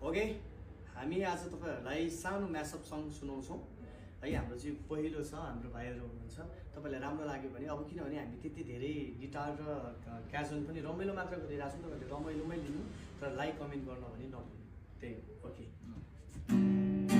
Okay, हामी आज तपाईहरुलाई सानो म्यासअप सङ सुनाउँछौँ है। हाम्रो चाहिँ पहिलो छ, हाम्रो भाइहरु हुनुहुन्छ। तपाईलाई राम्रो लाग्यो भने अब किनभने हामी त्यति धेरै गिटार र क्याजुअल पनि रमाइलो मात्र गरिरहेछौँ, तपाईहरुले रमाइलोमै लिनु, तर लाइक कमेन्ट गर्न भने नभुल्नु। त्यही हो। ओके।